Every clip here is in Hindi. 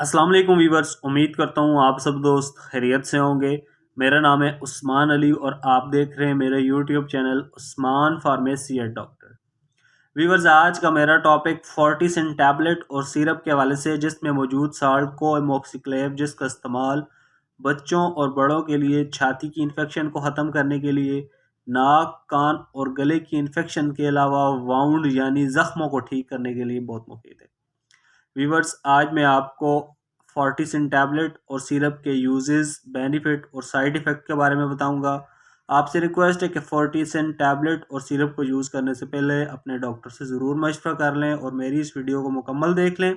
अस्सलाम वालेकुम वीवर्स, उम्मीद करता हूँ आप सब दोस्त खैरियत से होंगे। मेरा नाम है उस्मान अली और आप देख रहे हैं मेरा YouTube channel Usman pharmacy and doctor. Viewers, आज का मेरा टॉपिक फोर्टिसिन टैबलेट और सिरप के हवाले से, जिसमें मौजूद साल्ट को एमोक्सिक्लेव, जिसका इस्तेमाल बच्चों और बड़ों के लिए छाती की इन्फेक्शन को ख़त्म करने के लिए, नाक, कान और गले की इन्फेक्शन के अलावा वाउंड यानी ज़ख्मों को ठीक करने के लिए बहुत मुफीद है। वीवर्स, आज मैं आपको फोर्टिसिन टैबलेट और सिरप के यूजेस, बेनिफिट और साइड इफ़ेक्ट के बारे में बताऊंगा। आपसे रिक्वेस्ट है कि फोर्टिसिन टैबलेट और सिरप को यूज़ करने से पहले अपने डॉक्टर से ज़रूर मशवरा कर लें और मेरी इस वीडियो को मुकम्मल देख लें,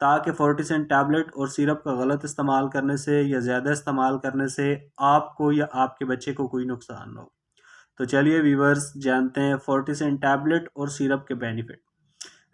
ताकि फोर्टिसिन टैबलेट और सिरप का गलत इस्तेमाल करने से या ज़्यादा इस्तेमाल करने से आपको या आपके बच्चे को कोई नुकसान ना हो। तो चलिए वीवर्स, जानते हैं फोर्टिसिन टैबलेट और सिरप के बेनिफिट।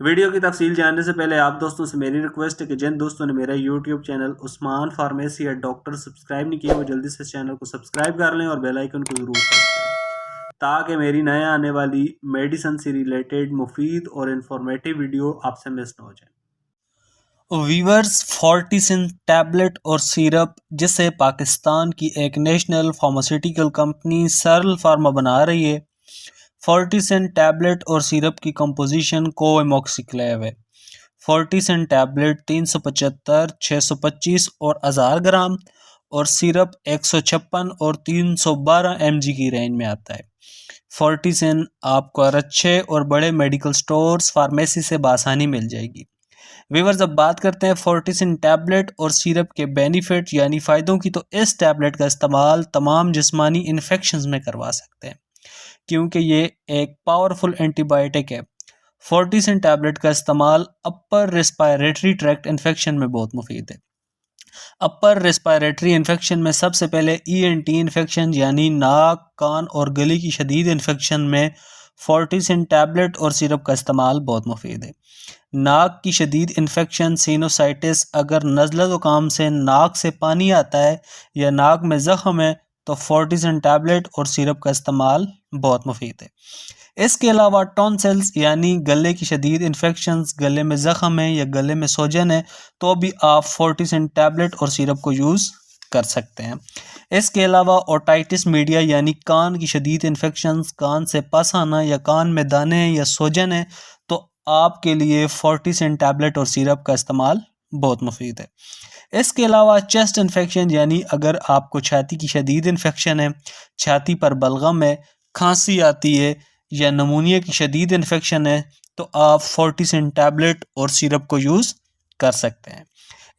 वीडियो की तफसील जानने से पहले आप दोस्तों से मेरी रिक्वेस्ट है कि जिन दोस्तों ने मेरा यूट्यूब चैनल उस्मान फार्मेसी या डॉक्टर सब्सक्राइब नहीं किया, वो जल्दी से इस चैनल को सब्सक्राइब कर लें और बेल आइकन को ज़रूर प्रेस करें, ताकि मेरी नए आने वाली मेडिसिन से रिलेटेड मुफीद और इंफॉर्मेटिव वीडियो आपसे मिस ना हो जाए। वीवर्स, फोर्टिसिन टैबलेट और सिरप, जिसे पाकिस्तान की एक नेशनल फार्मास्यूटिकल कंपनी सरल फार्मा बना रही है। फोर्टिसिन टैबलेट और सिरप की कंपोजिशन को एमोक्सिक्लेव है। फोर्टिसिन टैबलेट 375, 625 और 1000 ग्राम और सिरप 156 और 312 mg की रेंज में आता है। फोर्टिसिन आपको अच्छे और बड़े मेडिकल स्टोर्स, फार्मेसी से बासानी मिल जाएगी। व्यूअर्स, अब बात करते हैं फोर्टिसिन टैबलेट और सिरप के बेनिफिट यानी फ़ायदों की। तो इस टैबलेट का इस्तेमाल तमाम जिस्मानी इन्फेक्शंस में करवा सकते हैं, क्योंकि ये एक पावरफुल एंटीबायोटिक है। फोर्टिसिन टैबलेट का इस्तेमाल अपर रेस्पायरेटरी ट्रैक्ट इन्फेक्शन में बहुत मुफीद है। अपर रेस्पायरेटरी इन्फेक्शन में सबसे पहले ENT इन्फेक्शन यानी नाक, कान और गले की शदीद इन्फेक्शन में फोर्टिसिन टैबलेट और सिरप का इस्तेमाल बहुत मुफीद है। नाक की शदीद इन्फेक्शन सिनोसाइटिस, अगर नज़ला ज़ुकाम से नाक से पानी आता है या नाक में ज़ख्म है, तो फोर्टिसिन टैबलेट और सिरप का इस्तेमाल बहुत मुफीद है। इसके अलावा टॉन्सिल्स यानी गले की शदीद इन्फेक्शंस, गले में ज़ख्म है या गले में सोजन है, तो भी आप फोर्टिसिन टैबलेट और सिरप को यूज़ कर सकते हैं। इसके अलावा ओटाइटिस मीडिया यानी कान की शदीद इन्फेक्शंस, कान से पस आना या कान में दाने या सोजन है, तो आपके लिए फोर्टिसिन टैबलेट और सिरप का इस्तेमाल बहुत मुफीद है। इसके अलावा चेस्ट इन्फेक्शन यानी अगर आपको छाती की शदीद इन्फेक्शन है, छाती पर बलगम है, खांसी आती है या नमूनिया की शदीद इन्फेक्शन है, तो आप फोर्टिसिन टैबलेट और सिरप को यूज़ कर सकते हैं।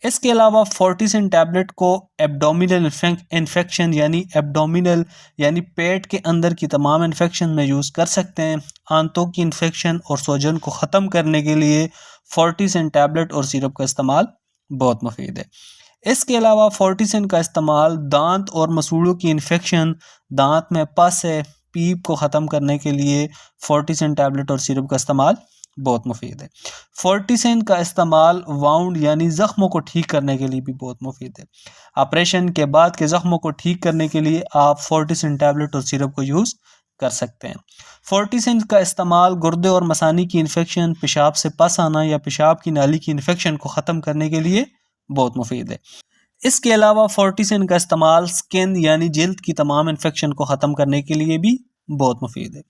इसके अलावा फोर्टिसिन टैबलेट को एब्डोमिनल इन्फेक्शन यानी पेट के अंदर की तमाम इन्फेक्शन में यूज़ कर सकते हैं। आंतों की इन्फेक्शन और सोजन को ख़त्म करने के लिए फोर्टिसिन टैबलेट और सिरप का इस्तेमाल बहुत मुफीद है। इसके अलावा फोर्टिसिन का इस्तेमाल दांत और मसूड़ों की इन्फेक्शन, दांत में पस है, पीप को ख़त्म करने के लिए फोर्टिसिन टैबलेट और सिरप का इस्तेमाल बहुत मुफीद है। फोर्टिसिन का इस्तेमाल वाउंड यानी ज़ख्मों को ठीक करने के लिए भी बहुत मुफीद है। ऑपरेशन के बाद के ज़ख्मों को ठीक करने के लिए आप फोर्टिसिन टैबलेट और सिरप को यूज़ कर सकते हैं। फोर्टिसिन का इस्तेमाल गुर्दे और मसानी की इन्फेक्शन, पेशाब से पस आना या पेशाब की नाली की इन्फेक्शन को ख़त्म करने के लिए बहुत मुफीद है। इसके अलावा फोर्टिसिन का इस्तेमाल स्किन यानी जिल्द की तमाम इन्फेक्शन को ख़त्म करने के लिए भी बहुत मुफीद है।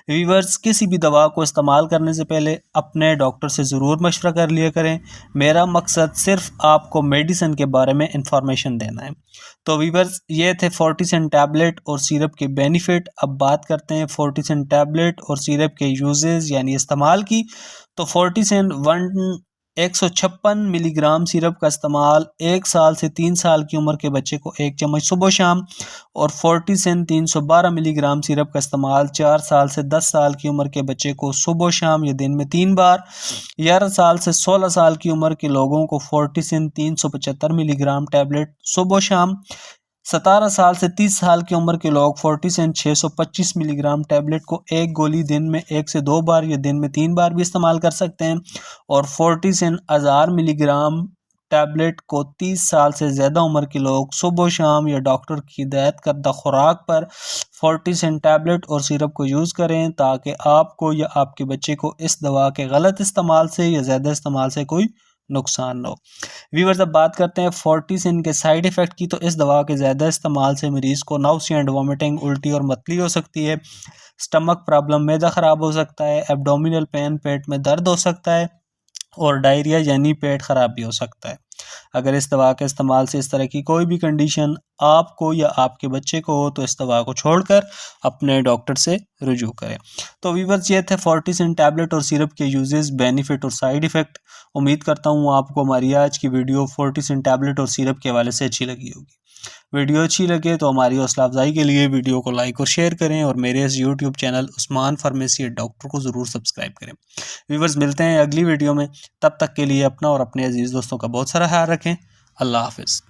वीवर्स, किसी भी दवा को इस्तेमाल करने से पहले अपने डॉक्टर से ज़रूर मशवरा कर लिया करें। मेरा मकसद सिर्फ आपको मेडिसिन के बारे में इंफॉर्मेशन देना है। तो वीवर्स, ये थे फोर्टिसिन टैबलेट और सिरप के बेनिफिट। अब बात करते हैं फोर्टिसिन टैबलेट और सिरप के यूजेस यानी इस्तेमाल की। तो फोर्टिसिन 156 मिलीग्राम सिरप का इस्तेमाल 1 साल से 3 साल की उम्र के बच्चे को 1 चम्मच सुबह शाम, और फोर्टिसिन 312 मिलीग्राम सिरप का इस्तेमाल 4 साल से 10 साल की उम्र के बच्चे को सुबह शाम या दिन में 3 बार। 11 साल से 16 साल की उम्र के लोगों को फोर्टिसिन 375 मिलीग्राम टैबलेट सुबह शाम। 17 साल से 30 साल की उम्र के लोग फोर्टिसिन 625 मिलीग्राम टैबलेट को एक गोली दिन में 1 से 2 बार या दिन में 3 बार भी इस्तेमाल कर सकते हैं। और फोर्टिसिन 1000 मिलीग्राम टैबलेट को 30 साल से ज़्यादा उम्र के लोग सुबह शाम या डॉक्टर की हिदायत करदा खुराक पर फोर्टिसिन टैबलेट और सिरप को यूज़ करें, ताकि आपको या आपके बच्चे को इस दवा के गलत इस्तेमाल से या ज़्यादा इस्तेमाल से कोई नुकसान ना हो। व्यूअर्स अब बात करते हैं फोर्टिसिन के साइड इफ़ेक्ट की। तो इस दवा के ज़्यादा इस्तेमाल से मरीज़ को नाउसिया एंड वॉमिटिंग, उल्टी और मतली हो सकती है, स्टमक प्रॉब्लम, मैदा ख़राब हो सकता है, एब्डोमिनल पेन, पेट में दर्द हो सकता है और डायरिया यानी पेट ख़राब भी हो सकता है। अगर इस दवा के इस्तेमाल से इस तरह की कोई भी कंडीशन आपको या आपके बच्चे को हो तो इस दवा को छोड़कर अपने डॉक्टर से रुजू करें। तो व्यूअर्स ये थे फोर्टिसिन टैबलेट और सिरप के यूजेस, बेनिफिट और साइड इफ़ेक्ट। उम्मीद करता हूँ आपको हमारी आज की वीडियो फोर्टिसिन टैबलेट और सिरप के हवाले से अच्छी लगी होगी। वीडियो अच्छी लगे तो हमारी हौसला अफजाई के लिए वीडियो को लाइक और शेयर करें और मेरे इस YouTube channel Usman pharmacy doctor को ज़रूर सब्सक्राइब करें। व्यूअर्स मिलते हैं अगली वीडियो में, तब तक के लिए अपना और अपने अजीज़ दोस्तों का बहुत सारा ख्याल रखें। अल्लाह हाफिज़।